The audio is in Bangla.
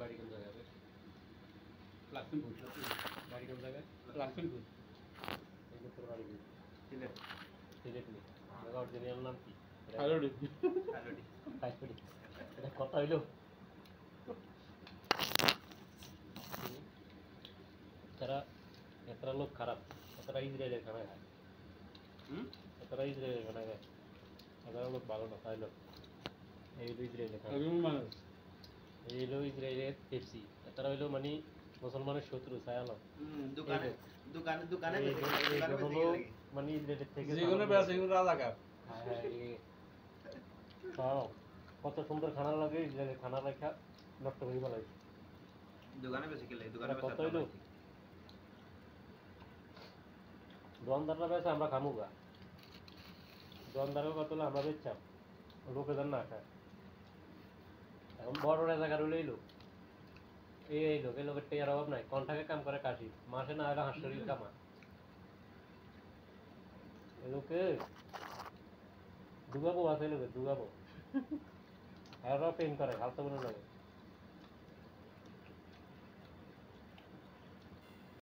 বাড়ি কোন জায়গায়? লক্ষ্মীপুর। বাড়ি কোন জায়গায়? লক্ষ্মীপুর। এই তো তোর বাড়ি কোন? সিলেট। সিলেট নি। জায়গা অরিজিনাল নাম কি? কালোডি। কালোডি। কালোডি। এটা কথা হইলো? এতটা লোক খারাপ, এতটা ইসরায়েলের খানা খায়। এতটা ইসরায়েলের খানা খায়, এতটা লোক ভালো না, খাই লোক। এই হলো ইসরায়েলের খানা। এই হলো ইসরায়েলের পেপসি। এতটা হইলো মানে মুসলমানের শত্রু ছায়ালো। দোকানে দোকানে দোকানে মানে ইসরায়েলের থেকে যেগুলো বেশি সেগুলো রাজাকার। হ্যাঁ, কত সুন্দর খানা লাগে, ইসরায়েলের খানা লেখা নষ্ট করে বলাইছে। দোকানে বেশি খেলে দোকানে কত হইলো? দোকানদাররা বেশি আমরা খামুগা। দোকানদারও কত হলো আমরা বেচছাম, লোকে যেন না খায়। এখন বড় রাজাকার হইলো এই লোক। এই লোক, এই লোকের টেয়ার অভাব নাই। কন্টাকে কাম করে কাশি, মাসে না হলে হাঁসশরীর কামা। এই লোকে দুগাবো আছে, লোকে দুগাবো। আর প্রেম করে ফালতু মনে লাগে।